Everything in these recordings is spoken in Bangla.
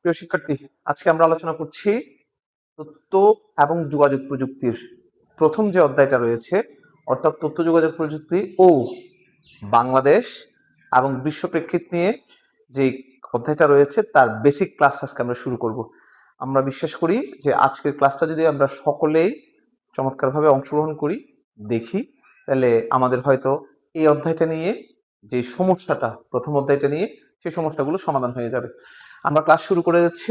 প্রিয় শিক্ষার্থী, আজকে আমরা আলোচনা করছি তথ্য এবং যোগাযোগ প্রযুক্তির প্রথম যে অধ্যায়টা রয়েছে, অর্থাৎ তথ্য যোগাযোগ প্রযুক্তি ও বাংলাদেশ এবং বিশ্ব প্রেক্ষিত নিয়ে যে অধ্যায়টা রয়েছে তার বেসিক ক্লাস আজকে আমরা শুরু করব। আমরা বিশ্বাস করি যে আজকের ক্লাসটা যদি আমরা সকলেই চমৎকারভাবে অংশগ্রহণ করি, দেখি, তাহলে আমাদের হয়তো এই অধ্যায়টা নিয়ে যে সমস্যাটা, প্রথম অধ্যায়টা নিয়ে সেই সমস্যাগুলো সমাধান হয়ে যাবে। আমরা ক্লাস শুরু করে যাচ্ছি।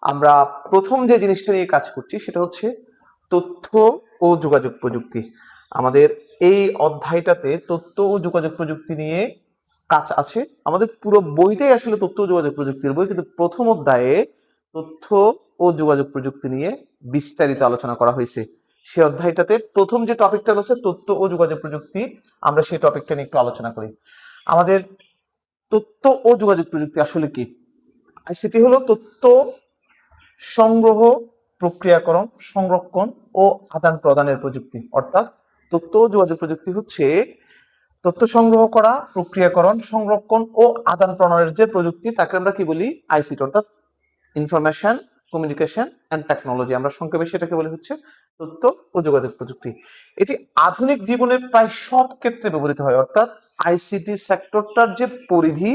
আমরা প্রথম যে জিনিসটা নিয়ে কাজ করছি সেটা হচ্ছে তথ্য ও যোগাযোগ প্রযুক্তি। আমাদের এই অধ্যায়টাতে তথ্য ও যোগাযোগ প্রযুক্তি নিয়ে কাজ আছে। আমাদের পুরো বইটাই আসলে তথ্য ও যোগাযোগ প্রযুক্তির বই, কিন্তু প্রথম অধ্যায়ে তথ্য ও যোগাযোগ প্রযুক্তি নিয়ে বিস্তারিত আলোচনা করা হয়েছে। সেই অধ্যায়টাতে প্রথম যে টপিকটা রয়েছে তথ্য ও যোগাযোগ প্রযুক্তি, আমরা সেই টপিকটা নিয়ে একটু আলোচনা করি। আমাদের তথ্য ও যোগাযোগ প্রযুক্তি আসলে কি? আইসিটি হলো তথ্য সংগ্রহ, প্রক্রিয়াকরণ, সংরক্ষণ ও আদান প্রদানের প্রযুক্তি। অর্থাৎ তথ্য ও যোগাযোগ প্রযুক্তি হচ্ছে তথ্য সংগ্রহ করা, প্রক্রিয়াকরণ, সংরক্ষণ ও আদান প্রদানের যে প্রযুক্তি, তাকে আমরা কি বলি? আইসিটি, অর্থাৎ ইনফরমেশন কমিউনিকেশন অ্যান্ড টেকনোলজি। আমরা সংক্ষেপে সেটাকে বলি হচ্ছে তথ্য ও যোগাযোগ প্রযুক্তি। এটি আধুনিক জীবনে প্রায় সব ক্ষেত্রে ব্যবহৃত হয়। অর্থাৎ আইসিটি সেক্টরটার যে পরিধি,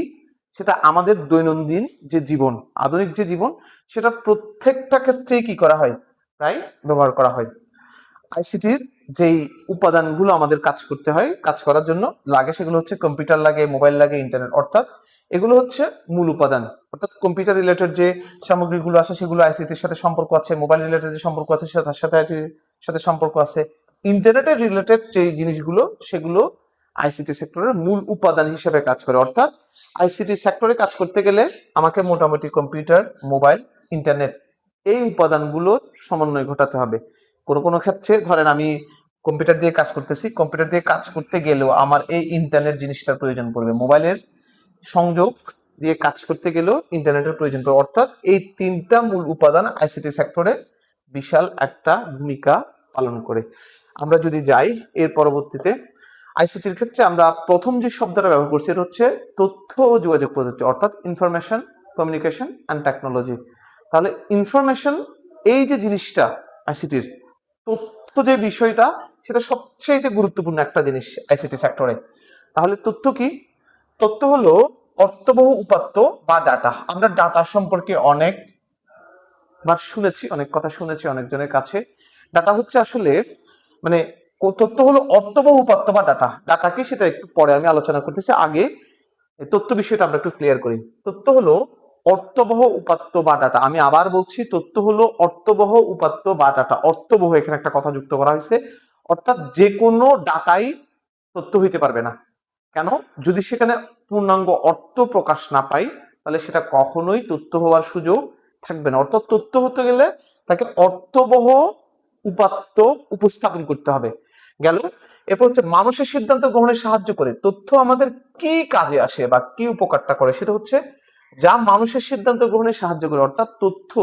সেটা আমাদের দৈনন্দিন যে জীবন, আধুনিক যে জীবন, সেটা প্রত্যেকটা ক্ষেত্রেই কি করা হয়? প্রায় ব্যবহার করা হয়। আইসিটির যেই উপাদানগুলো আমাদের কাজ করতে হয়, কাজ করার জন্য লাগে, সেগুলো হচ্ছে কম্পিউটার লাগে, মোবাইল লাগে, ইন্টারনেট। অর্থাৎ এগুলো হচ্ছে মূল উপাদান। অর্থাৎ কম্পিউটার রিলেটেড যে সামগ্রীগুলো আছে সেগুলো আইসিটির সাথে সম্পর্ক আছে, মোবাইল রিলেটেড যে সম্পর্ক আছে তার সাথে আইসিটির সাথে সম্পর্ক আছে, ইন্টারনেটের রিলেটেড যে জিনিসগুলো সেগুলো আইসিটি সেক্টরের মূল উপাদান হিসেবে কাজ করে। অর্থাৎ আইসিটি সেক্টরে কাজ করতে গেলে আমাকে মোটামুটি কম্পিউটার, মোবাইল, ইন্টারনেট এই উপাদানগুলোর সমন্বয় ঘটাতে হবে। কোনো কোনো ক্ষেত্রে ধরেন আমি কম্পিউটার দিয়ে কাজ করতেছি, কম্পিউটার দিয়ে কাজ করতে গেলেও আমার এই ইন্টারনেট জিনিসটার প্রয়োজন পড়বে, মোবাইলের সংযোগ দিয়ে কাজ করতে গেলেও ইন্টারনেটের প্রয়োজন পড়বে। অর্থাৎ এই তিনটা মূল উপাদান আইসিটি সেক্টরে বিশাল একটা ভূমিকা পালন করে। আমরা যদি যাই এর পরবর্তীতে, আইসিটির ক্ষেত্রে আমরা প্রথম যে শব্দটা ব্যবহার করছি এটা হচ্ছে তথ্য ও যোগাযোগ প্রযুক্তি, অর্থাৎ ইনফরমেশন কমিউনিকেশন অ্যান্ড টেকনোলজি। তাহলে ইনফরমেশন এই যে জিনিসটা আইসিটির, তথ্য যে বিষয়টা, সেটা সবচেয়ে গুরুত্বপূর্ণ একটা জিনিস আইসিটি সেক্টরে। তাহলে তথ্য কি? তথ্য হলো অর্থবহ উপাত্ত বা ডাটা। আমরা ডাটা সম্পর্কে অনেক শুনেছি, অনেক কথা শুনেছি অনেকজনের কাছে। ডাটা হচ্ছে আসলে মানে তথ্য হলো অর্থবহ উপাত্ত বা ডাটা। ডাটা কি সেটা একটু পরে আমি আলোচনা করতেছি, আগে তথ্য বিষয়টা আমরা একটু ক্লিয়ার করি। তথ্য হলো অর্থবহ উপাত্ত বা ডাটা। আমি আবার বলছি, তথ্য হলো অর্থবহ উপাত্ত বা ডাটা। অর্থবহ, এখানে একটা কথা যুক্ত করা হয়েছে, অর্থাৎ যে কোনো ডাটাই তথ্য হইতে পারবে না। কেন? যদি সেখানে পূর্ণাঙ্গ অর্থ প্রকাশ না পাই, তাহলে সেটা কখনোই তথ্য হওয়ার সুযোগ থাকবে না। অর্থাৎ তথ্য হতে গেলে তাকে অর্থবহ উপাত্ত উপস্থাপন করতে হবে। গেল। এরপর হচ্ছে মানুষের সিদ্ধান্ত গ্রহণে সাহায্য করে। তথ্য আমাদের কি কাজে আসে বা কি উপকারটা করে, সেটা হচ্ছে যা মানুষের সিদ্ধান্ত গ্রহণে সাহায্য করে। অর্থাৎ তথ্য,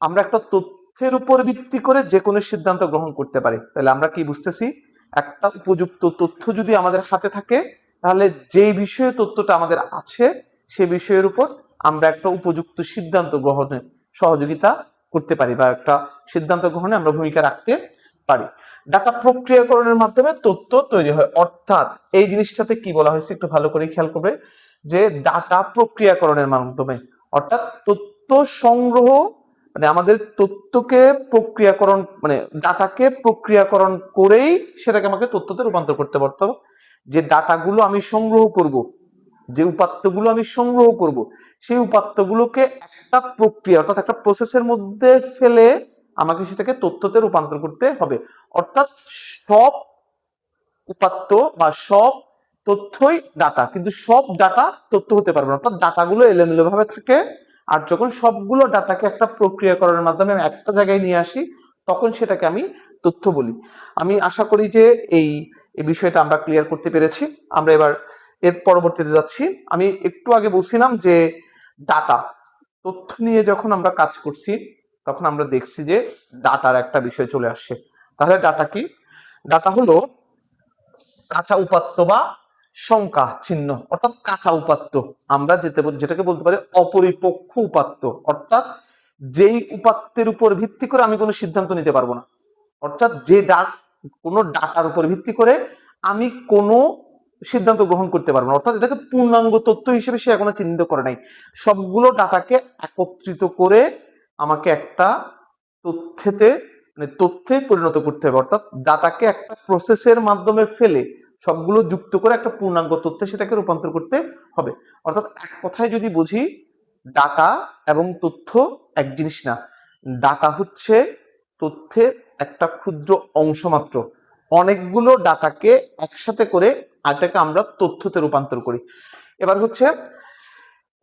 আমরা একটা তথ্যের উপর ভিত্তি করে যে কোনো সিদ্ধান্ত গ্রহণ করতে পারি। তাহলে আমরা কি বুঝতেছি? একটা উপযুক্ত তথ্য যদি আমাদের হাতে থাকে, তাহলে যে বিষয়ে তথ্যটা আমাদের আছে সে বিষয়ের উপর আমরা একটা উপযুক্ত সিদ্ধান্ত গ্রহণে সহযোগিতা করতে পারি বা একটা সিদ্ধান্ত গ্রহণে আমরা ভূমিকা রাখতে পারি। ডাটা প্রক্রিয়াকরণের মাধ্যমে তথ্য তৈরি হয়। অর্থাৎ এই জিনিসটাতে কি বলা হয়েছে একটু ভালো করে খেয়াল করবে, যে ডাটা প্রক্রিয়াকরণের মাধ্যমে, অর্থাৎ তথ্য সংগ্রহ, মানে আমাদের তথ্যকে প্রক্রিয়াকরণ, মানে ডাটাকে প্রক্রিয়াকরণ করেই সেটাকে আমাকে তথ্যতে রূপান্তর করতে পারতো। যে ডাটাগুলো আমি সংগ্রহ করব, যে উপাত্তগুলো আমি সংগ্রহ করব, সেই উপাত্তগুলোকে একটা প্রক্রিয়া, অর্থাৎ একটা প্রসেসের মধ্যে ফেলে আমাকে সেটাকে তথ্যতে রূপান্তর করতে হবে। অর্থাৎ সব উপাত্ত বা সব তথ্যই ডাটা, কিন্তু সব ডাটা তথ্য হতে পারবে না। অর্থাৎ ডাটাগুলো এলোমেলো ভাবে থাকে, আর যখন সবগুলো ডাটাকে একটা প্রক্রিয়াকরণের মাধ্যমে আমি একটা জায়গায় নিয়ে আসি, তখন সেটাকে আমি তথ্য বলি। আমি আশা করি যে এই বিষয়টা আমরা ক্লিয়ার করতে পেরেছি। আমরা এবার এর পরবর্তীতে যাচ্ছি। আমি একটু আগে বলছিলাম যে ডাটা, তথ্য নিয়ে যখন আমরা কাজ করছি তখন আমরা দেখছি যে ডাটার একটা বিষয় চলে আসছে। তাহলে ডাটা কি? ডাটা হলো কাঁচা উপাত্ত বা শঙ্কা চিহ্ন অর্থাৎ কাঁচা উপাত্ত, আমরা যেটাকে বলতে পারি অপরিপক্ক উপাত্ত, অর্থাৎ যেই উপাত্তের উপর ভিত্তি করে আমি কোনো সিদ্ধান্ত নিতে পারবো না, অর্থাৎ কোনো ডাটার উপর ভিত্তি করে আমি কোনো সিদ্ধান্ত গ্রহণ করতে পারবো না, অর্থাৎ এটাকে পূর্ণাঙ্গ তথ্য হিসেবে সে এখনো চিহ্নিত করে নাই। সবগুলো ডাটাকে একত্রিত করে আমাকে একটা তথ্যে পরিণত করতে হবে, অর্থাৎ ডাটাকে একটা প্রসেসের মাধ্যমে ফেলে সবগুলো যুক্ত করে একটা পূর্ণাঙ্গ তথ্যে সেটাকে রূপান্তর করতে হবে। অর্থাৎ এক কথায় যদি বুঝি, ডাটা এবং তথ্য এক জিনিস না। ডাটা হচ্ছে তথ্যের একটা ক্ষুদ্র অংশ মাত্র। অনেকগুলো ডাটাকে একসাথে করে এটাকে আমরা তথ্যতে রূপান্তর করি। এবার হচ্ছে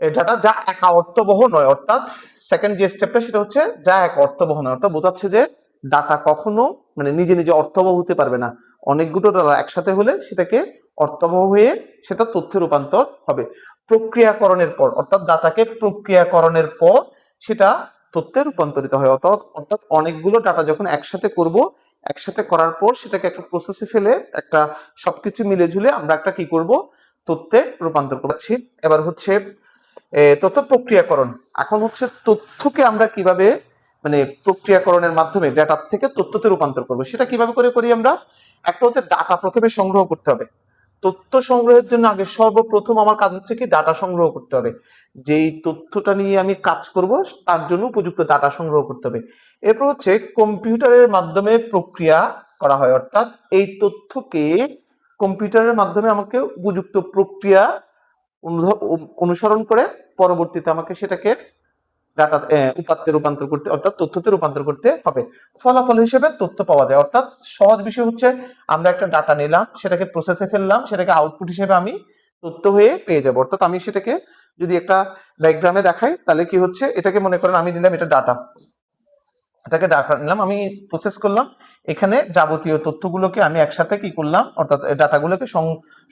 ডাটা যা একা অর্থবহ নয়, অর্থাৎ সেকেন্ড যে স্টেপটা সেটা হচ্ছে যা এক অর্থবহ নয়, অর্থাৎ বোঝাচ্ছে যে ডাটা কখনো নিজে নিজে অর্থবহ হতে পারবে না, অনেকগুলো ডাটা একসাথে হলে সেটাকে অর্থবহ হয়ে সেটা তথ্যে রূপান্তর হবে। প্রক্রিয়াকরণের পর, অর্থাৎ ডাটাকে প্রক্রিয়াকরণের পর সেটা তথ্যে রূপান্তরিত হয়। অর্থাৎ অনেকগুলো ডাটা যখন একসাথে করার পর সেটাকে একটা প্রসেসে ফেলে একটা সবকিছু মিলে ঝুলে আমরা একটা কি করব, তথ্যে রূপান্তর করছি। এবার হচ্ছে তথ্য প্রক্রিয়াকরণ। এখন হচ্ছে তথ্যকে আমরা কিভাবে প্রক্রিয়াকরণের মাধ্যমে ডেটার থেকে তথ্যতে রূপান্তর করবো, সেটা কিভাবে করি আমরা। একটা হচ্ছে ডাটা প্রথমে সংগ্রহ করতে হবে। তথ্য সংগ্রহের জন্য আগে সর্বপ্রথম আমার কাজ হচ্ছে কি, ডাটা সংগ্রহ করতে হবে। যেই তথ্যটা নিয়ে আমি কাজ করব তার জন্য উপযুক্ত ডাটা সংগ্রহ করতে হবে। এরপর হচ্ছে কম্পিউটারের মাধ্যমে প্রক্রিয়া করা হয়, অর্থাৎ এই তথ্যকে কম্পিউটারের মাধ্যমে আমাকে উপযুক্ত প্রক্রিয়া অনুসরণ করে পরবর্তীতে আমাকে সেটাকে ডাটা উপাত্তে রূপান্তর করতে, অর্থাৎ তথ্যতে রূপান্তর করতে হবে। ফলাফল হিসেবে তথ্য পাওয়া যায়। অর্থাৎ সহজ বিষয় হচ্ছে, আমরা একটা ডাটা নিলাম, সেটাকে প্রসেসে ফেললাম, সেটাকে আউটপুট হিসেবে আমি তথ্য হয়ে পেয়ে যাব। অর্থাৎ আমি সেটাকে যদি একটা ডায়াগ্রামে দেখাই, তাহলে কি হচ্ছে, এটাকে মনে করেন আমি নিলাম এটা ডাটা, এটাকে ডাটা নিলাম, আমি প্রসেস করলাম, এখানে যাবতীয় তথ্যগুলোকে আমি একসাথে কি করলাম, অর্থাৎ ডাটাগুলোকে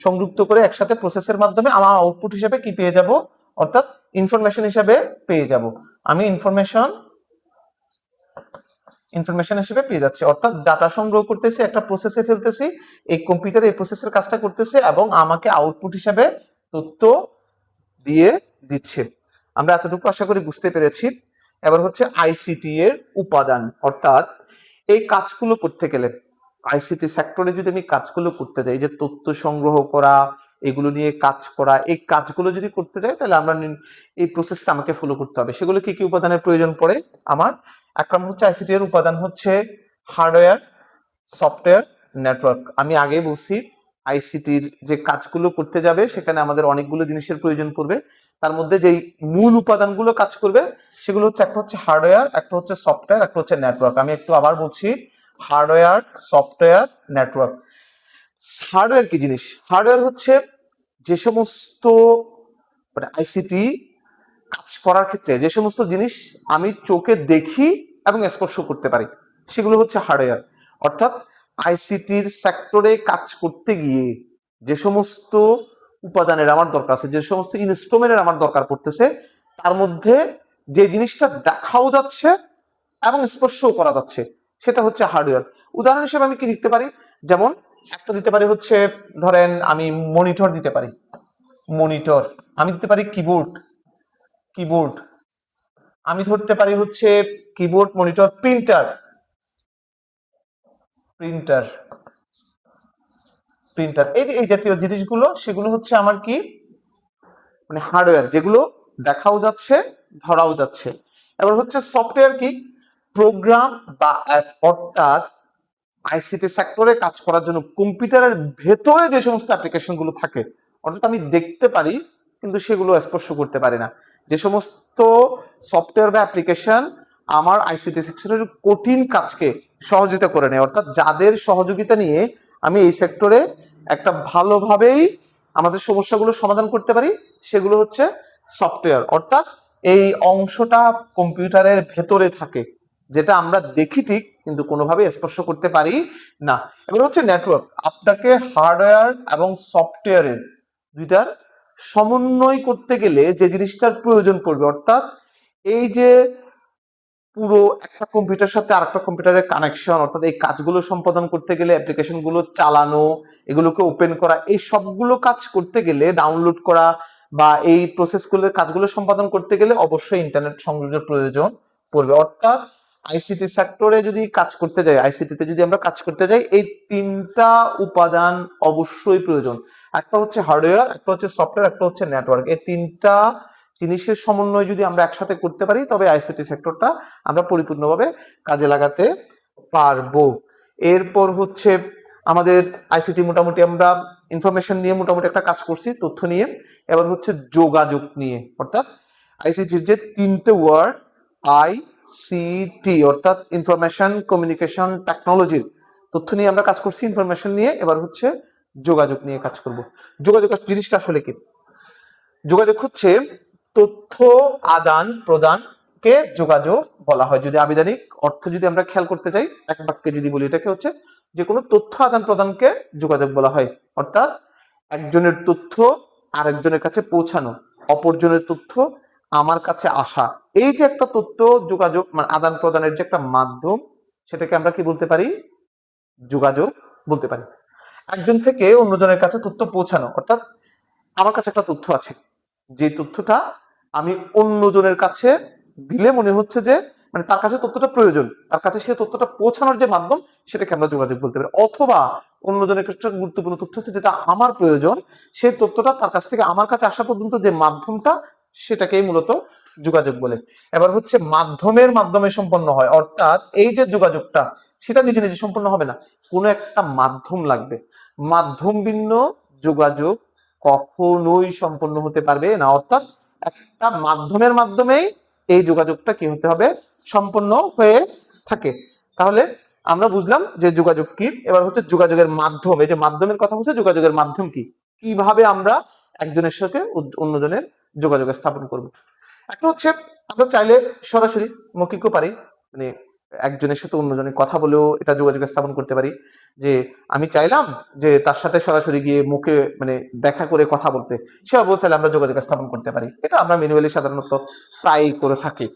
সংযুক্ত করে একসাথে প্রসেসের মাধ্যমে আমার আউটপুট হিসেবে কি পেয়ে যাব, অর্থাৎ ইনফরমেশন হিসেবে পেয়ে যাব। আমি ইনফরমেশন হিসেবে পেয়ে যাচ্ছে, অর্থাৎ ডাটা সংগ্রহ করতেছি, একটা প্রসেসে ফেলতেছি, এই কম্পিউটার এই প্রসেসের কাজটা করতেছে এবং আমাকে আউটপুট হিসেবে তথ্য দিয়ে দিচ্ছে। আমরা এতটুকু আশা করি বুঝতে পেরেছি। এবার হচ্ছে আইসিটি এর উপাদান, অর্থাৎ এই কাজগুলো করতে গেলে আইসিটি সেক্টরে যদি আমি কাজগুলো করতে যাই, যে তথ্য সংগ্রহ করা, এগুলো নিয়ে কাজ করা, এই কাজগুলো যদি করতে যাই, তাহলে আমরা এই প্রসেসটা আমাকে ফলো করতে হবে। সেগুলো কি কি উপাদানের প্রয়োজন পড়ে আমার? এক নম্বর হচ্ছে আইসিটি এর উপাদান হচ্ছে হার্ডওয়্যার, সফটওয়্যার, নেটওয়ার্ক। আমি আগেই বলছি, আইসিটির যে কাজগুলো করতে যাবে সেখানে আমাদের অনেকগুলো জিনিসের প্রয়োজন পড়বে। তার মধ্যে যেই মূল উপাদানগুলো কাজ করবে সেগুলো হচ্ছে, একটা হচ্ছে হার্ডওয়্যার, একটা হচ্ছে সফটওয়্যার, একটা হচ্ছে নেটওয়ার্ক। আমি একটু আবার বলছি, হার্ডওয়্যার, সফটওয়্যার, নেটওয়ার্ক। হার্ডওয়্যার কি জিনিস? হার্ডওয়্যার হচ্ছে যে সমস্ত আইসিটি কাজ করার ক্ষেত্রে যে সমস্ত জিনিস আমি চোখে দেখি এবং স্পর্শ করতে পারি, সেগুলো হচ্ছে হার্ডওয়্যার। অর্থাৎ আইসিটির সেক্টরে কাজ করতে গিয়ে যে সমস্ত উপাদানের আমার দরকার আছে, যে সমস্ত ইনস্ট্রুমেন্টের আমার দরকার পড়তেছে, তার মধ্যে যে জিনিসটা দেখাও যাচ্ছে এবং স্পর্শও করা যাচ্ছে, সেটা হচ্ছে হার্ডওয়্যার। উদাহরণ হিসেবে আমি কি দিতে পারি, যেমন একটা দিতে পারি হচ্ছে, ধরেন আমি মনিটর দিতে পারি, মনিটর। আমি দিতে পারি কিবোর্ড, কিবোর্ড। আমি ধরতে পারি হচ্ছে keyboard, monitor, printer, printer, printer. এই জাতীয় জিনিসগুলো, সেগুলো হচ্ছে আমার কি, হার্ডওয়্যার, যেগুলো দেখাও যাচ্ছে, ধরাও যাচ্ছে। এবার হচ্ছে সফটওয়্যার কি, প্রোগ্রাম বা অ্যাপ। অর্থাৎ আইসিটি সেক্টরে কাজ করার জন্য কম্পিউটারের ভেতরে যে সমস্ত অ্যাপ্লিকেশন গুলো থাকে, অর্থাৎ আমি দেখতে পারি কিন্তু সেগুলো স্পর্শ করতে পারি না, যে সমস্ত সফটওয়্যার বা অ্যাপ্লিকেশন আমার আইসিটি সেক্টরের কঠিন কাজকে সহযোগিতা করে নেয়, অর্থাৎ যাদের সহযোগিতা নিয়ে আমি এই সেক্টরে একটা ভালোভাবেই আমাদের সমস্যাগুলো সমাধান করতে পারি, সেগুলো হচ্ছে সফটওয়্যার। অর্থাৎ এই অংশটা কম্পিউটারের ভেতরে থাকে, যেটা আমরা দেখি ঠিক কিন্তু কোনোভাবে স্পর্শ করতে পারি না। এবার হচ্ছে নেটওয়ার্ক। আপনাকে হার্ডওয়্যার এবং সফটওয়্যারের দুইটার সমন্বয় করতে গেলে যে জিনিসটার প্রয়োজন পড়বে, অর্থাৎ এই যে পুরো একটা কম্পিউটার সাথে আরেকটা কম্পিউটারের কানেকশন, অর্থাৎ এই কাজগুলো সম্পাদন করতে গেলে, অ্যাপ্লিকেশন গুলো চালানো, এগুলোকে ওপেন করা, এই সবগুলো কাজ করতে গেলে, ডাউনলোড করা বা এই প্রসেসগুলোর কাজগুলো সম্পাদন করতে গেলে অবশ্যই ইন্টারনেট সংযোগের প্রয়োজন পড়বে। অর্থাৎ আইসিটি সেক্টরে যদি কাজ করতে যাই, আইসিটিতে যদি আমরা কাজ করতে যাই, এই তিনটা উপাদান অবশ্যই প্রয়োজন। একটা হচ্ছে হার্ডওয়্যার, একটা হচ্ছে সফটওয়্যার, একটা হচ্ছে নেটওয়ার্ক। এই তিনটা জিনিসের সমন্বয় যদি আমরা একসাথে করতে পারি তবে আইসিটি সেক্টরটা আমরা পরিপূর্ণভাবে কাজে লাগাতে পারবো। এরপর হচ্ছে আমাদের আইসিটি মোটামুটি আমরা ইনফরমেশন নিয়ে মোটামুটি একটা কাজ করছি, তথ্য নিয়ে। এবার হচ্ছে যোগাযোগ নিয়ে, অর্থাৎ আইসিটির যে তিনটে ওয়ার্ড আইসিটি অর্থাৎ ইনফরমেশন কমিউনিকেশন টেকনোলজির তথ্য নিয়ে আমরা কাজ করছি, ইনফরমেশন নিয়ে। এবার হচ্ছে যোগাযোগ নিয়ে কাজ করব। যোগাযোগ জিনিসটা আসলে কি? যোগাযোগ হচ্ছে তথ্য আদান প্রদানকে যোগাযোগ বলা হয়। যদি আবিধানিক অর্থ যদি আমরা খেয়াল করতে চাই, এক বাক্যে যদি বলি, এটাকে হচ্ছে যে কোনো তথ্য আদান প্রদানকে যোগাযোগ বলা হয়। অর্থাৎ একজনের তথ্য আরেকজনের কাছে পৌঁছানো, অপরজনের তথ্য আমার কাছে আসা, এই যে একটা তথ্য যোগাযোগ মানে আদান প্রদানের যে একটা মাধ্যম, সেটাকে আমরা কি বলতে পারি? যোগাযোগ বলতে পারি। একজন থেকে অন্যজনের কাছে তথ্য পৌঁছানো, অর্থাৎ আমার কাছে একটা তথ্য আছে, যে তথ্যটা আমি অন্যজনের কাছে দিলে মনে হচ্ছে যে মানে তার কাছে তথ্যটা প্রয়োজন, তার কাছে সে তথ্যটা পৌঁছানোর যে মাধ্যম, সেটাকে আমরা যোগাযোগ বলতে পারি। অথবা অন্যজনের কাছে গুরুত্বপূর্ণ তথ্য হচ্ছে যেটা আমার প্রয়োজন, সেই তথ্যটা তার কাছ থেকে আমার কাছে আসা পর্যন্ত যে মাধ্যমটা, সেটাকেই মূলত যোগাযোগ বলে। এবার হচ্ছে মাধ্যমের মাধ্যমে সম্পন্ন হয়, অর্থাৎ এই যে যোগাযোগটা সেটা নিজে নিজে সম্পন্ন হবে না, কোনো একটা মাধ্যম লাগবে। মাধ্যম ভিন্ন যোগাযোগ কখনোই সম্পন্ন হতে পারবে না। অর্থাৎ একটা মাধ্যমের মাধ্যমেই এই যোগাযোগটা কি হতে হবে? সম্পন্ন হয়ে থাকে। তাহলে আমরা বুঝলাম যে যোগাযোগ কি। এবার হচ্ছে যোগাযোগের মাধ্যম, এই যে মাধ্যমের কথা বলছে, যোগাযোগের মাধ্যম কি, কিভাবে আমরা একজনের সাথে অন্যজনের যোগাযোগ স্থাপন করব। একটা হচ্ছে আমরা চাইলে সরাসরি মৌখিকও পারি, মানে একজনের সাথে অন্যজনের কথা বলেও এটা যোগাযোগ স্থাপন করতে পারি। যে আমি চাইলাম যে তার সাথে সরাসরি গিয়ে মুখে মানে দেখা করে কথা বলতে, সেভাবেও চাইলে আমরা যোগাযোগ স্থাপন করতে পারি। এটা আমরা ম্যানুয়ালি সাধারণত প্রায় করে থাকি।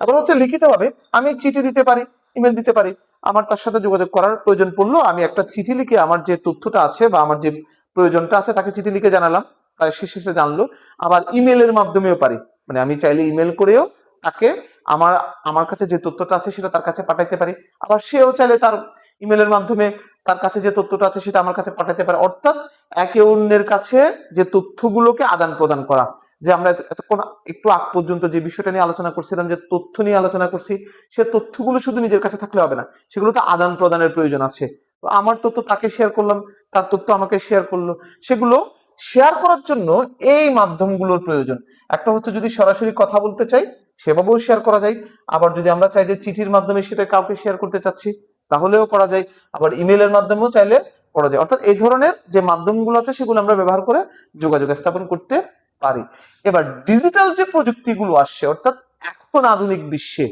আবার হচ্ছে লিখিতভাবে আমি চিঠি দিতে পারি, ইমেল দিতে পারি। আমার তার সাথে যোগাযোগ করার প্রয়োজন পড়লো, আমি একটা চিঠি লিখে আমার যে তথ্যটা আছে বা আমার যে প্রয়োজনটা আছে তাকে চিঠি লিখে জানালাম, তাই সে শেষে জানলো। আবার ইমেলের মাধ্যমেও পারি, মানে আমি চাইলে ইমেল করেও তাকে আমার আমার কাছে যে তথ্যটা আছে সেটা তার কাছে পাঠাইতে পারি। আবার সেও চাইলে তার ইমেলের মাধ্যমে তার কাছে যে তথ্যটা আছে সেটা আমার কাছে পাঠাতে পারে। অর্থাৎ একে অন্যের কাছে যে তথ্যগুলোকে আদান প্রদান করা, যে আমরা এতক্ষণ একটু আগ পর্যন্ত যে বিষয়টা নিয়ে আলোচনা করছিলাম, যে তথ্য নিয়ে আলোচনা করছি, সে তথ্যগুলো শুধু নিজের কাছে থাকলে হবে না, সেগুলো তো আদান প্রদানের প্রয়োজন আছে। তো আমার তথ্য তাকে শেয়ার করলাম, তার তথ্য আমাকে শেয়ার করলো, সেগুলো শেয়ার করার জন্য এই মাধ্যমগুলোর প্রয়োজন। একটা হচ্ছে যদি সরাসরি কথা বলতে চাই সেভাবেও শেয়ার করা যায়। আবার যদি আমরা চাই যে চিঠির মাধ্যমে সেটা কাউকে শেয়ার করতে চাচ্ছি, তাহলেও করা যায়। আবার ইমেলের মাধ্যমেও চাইলে করা যায়। অর্থাৎ এই ধরনের যে মাধ্যমগুলো আছে সেগুলো আমরা ব্যবহার করে যোগাযোগ স্থাপন করতে পারি। এবার ডিজিটাল যে প্রযুক্তিগুলো আসছে, অর্থাৎ এখন আধুনিক বিশ্বে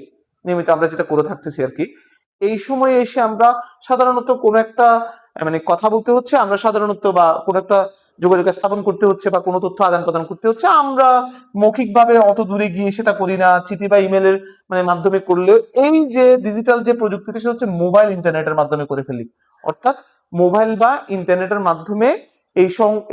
নিয়মিত আমরা যেটা করে থাকতেছি আর কি, এই সময়ে এসে আমরা সাধারণত কোনো একটা মানে কথা বলতে হচ্ছে, আমরা সাধারণত বা কোনো একটা যোগাযোগ স্থাপন করতে হচ্ছে বা কোনো তথ্য আদান প্রদান করতে হচ্ছে, আমরা মৌখিকভাবে অত দূরে গিয়ে সেটা করি না, চিঠি বা ইমেলের মানে মাধ্যমে করলেও এই যে ডিজিটাল যে প্রযুক্তিটা সেটা হচ্ছে মোবাইল ইন্টারনেটের মাধ্যমে করে ফেলি। অর্থাৎ মোবাইল বা ইন্টারনেটের মাধ্যমে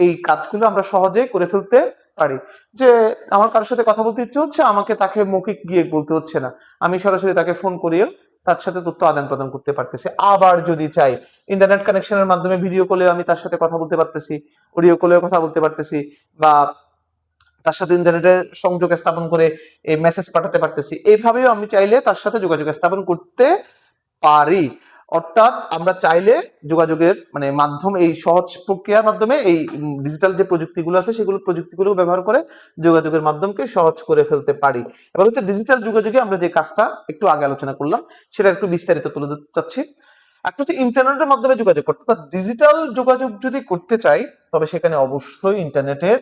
এই কাজগুলো আমরা সহজে করে ফেলতে পারি। যে আমার কারোর সাথে কথা বলতে ইচ্ছে হচ্ছে, আমাকে তাকে মৌখিক গিয়ে বলতে হচ্ছে না, আমি সরাসরি তাকে ফোন করিয়ে তার সাথে তথ্য আদান প্রদান করতে পারতেছি। আবার যদি চাই ইন্টারনেট কানেকশনের মাধ্যমে ভিডিও কলেও আমি তার সাথে কথা বলতে পারতেছি, অডিও কলেও কথা বলতে পারতেছি, বা তার সাথে ইন্টারনেটের সংযোগ স্থাপন করে এই মেসেজ পাঠাতে পারতেছি। এইভাবেও আমি চাইলে তার সাথে যোগাযোগ স্থাপন করতে পারি। অর্থাৎ আমরা চাইলে যোগাযোগের মানে মাধ্যম এই সহজ প্রক্রিয়ার মাধ্যমে এই ডিজিটাল যে প্রযুক্তিগুলো আছে সেগুলো প্রযুক্তিগুলো ব্যবহার করে যোগাযোগের মাধ্যমকে সহজ করে ফেলতে পারি। এবার হচ্ছে ডিজিটাল যোগাযোগে আমরা যে কাজটা একটু আগে আলোচনা করলাম সেটা একটু বিস্তারিত তুলে ধরতে চাচ্ছি। একটা হচ্ছে ইন্টারনেটের মাধ্যমে যোগাযোগ করতে, অর্থাৎ ডিজিটাল যোগাযোগ যদি করতে চাই তবে সেখানে অবশ্যই ইন্টারনেটের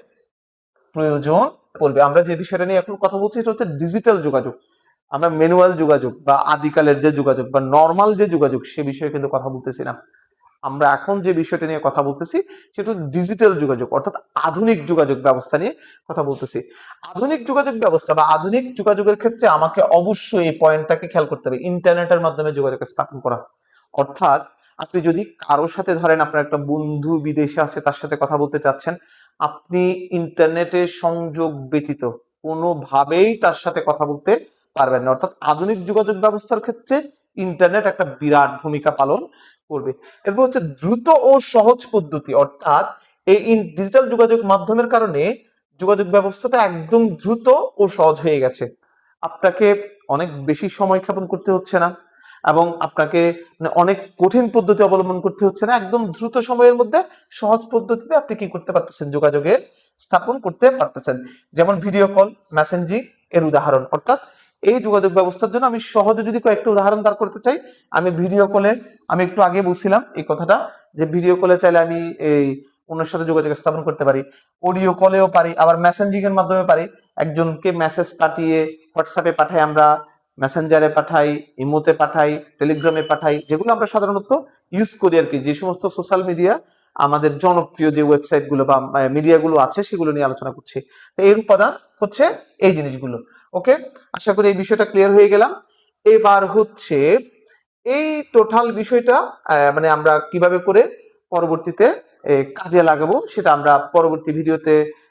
প্রয়োজন পড়বে। আমরা যে বিষয়টা নিয়ে এখন কথা বলছি এটা হচ্ছে ডিজিটাল যোগাযোগ। আমরা ম্যানুয়াল যোগাযোগ বা আদিকালের যে যোগাযোগ বা নর্মাল যে যোগাযোগ সে বিষয়ে কিন্তু কথা বলতেছি না। আমরা এখন যে বিষয়টা নিয়ে কথা বলতেছি সেটা ডিজিটাল যোগাযোগ, অর্থাৎ আধুনিক যোগাযোগ ব্যবস্থা নিয়ে কথা বলতেছি। আধুনিক যোগাযোগ ব্যবস্থা বা আধুনিক যোগাযোগের ক্ষেত্রে আমাকে অবশ্যই এই পয়েন্টটাকে খেয়াল করতে হবে, ইন্টারনেটের মাধ্যমে যোগাযোগ স্থাপন করা। অর্থাৎ আপনি যদি কারোর সাথে ধরেন আপনার একটা বন্ধু বিদেশে আছে, তার সাথে কথা বলতে চাচ্ছেন, আপনি ইন্টারনেটের সংযোগ ব্যতীত কোনোভাবেই তার সাথে কথা বলতে পারবেন না। অর্থাৎ আধুনিক যোগাযোগ ব্যবস্থার ক্ষেত্রে ইন্টারনেট একটা বিরাট ভূমিকা পালন করবে। এরপর হচ্ছে দ্রুত ও সহজ পদ্ধতি, অর্থাৎ এই ডিজিটাল যোগাযোগ মাধ্যমের কারণে যোগাযোগ ব্যবস্থাটা একদম দ্রুত ও সহজ হয়ে গেছে। আপনাকে অনেক বেশি সময় ক্ষেপণ করতে হচ্ছে না, এবং আপনাকে অনেক কঠিন পদ্ধতি অবলম্বন করতে হচ্ছে না। একদম দ্রুত সময়ের মধ্যে সহজ পদ্ধতিতে আপনি কি করতে পারতেছেন, যোগাযোগে স্থাপন করতে পারতেছেন। যেমন ভিডিও কল, মেসেঞ্জিং এর উদাহরণ। অর্থাৎ এই যোগাযোগ ব্যবস্থার জন্য আমি সহজে যদি কয়েকটা উদাহরণ দাঁড় করতে চাই, আমি ভিডিও কলে, আমি একটু আগে বলছিলাম এই কথাটা, যে ভিডিও কলে চাইলে আমি এই অন্যের সাথে যোগাযোগ স্থাপন করতে পারি, অডিও কলেও পারি, আবার মেসেঞ্জিং এর মাধ্যমে পারি। একজনকে মেসেজ পাঠিয়ে হোয়াটসঅ্যাপে পাঠাই, আমরা মেসেঞ্জারে পাঠাই, ইমোতে পাঠাই, টেলিগ্রামে পাঠাই, যেগুলো আমরা সাধারণত ইউজ করি আর কি, যে সমস্ত সোশ্যাল মিডিয়া আমাদের জনপ্রিয় যে ওয়েবসাইট গুলো বা মিডিয়াগুলো আছে সেগুলো নিয়ে আলোচনা করছি। তো এর উপাদান হচ্ছে এই জিনিসগুলো। ওকে, আশা করি এই বিষয়টা ক্লিয়ার হয়ে গেলাম। এবার হচ্ছে এই টোটাল বিষয়টা মানে আমরা কিভাবে করে পরবর্তীতে কাজে লাগাবো সেটা আমরা পরবর্তী ভিডিওতে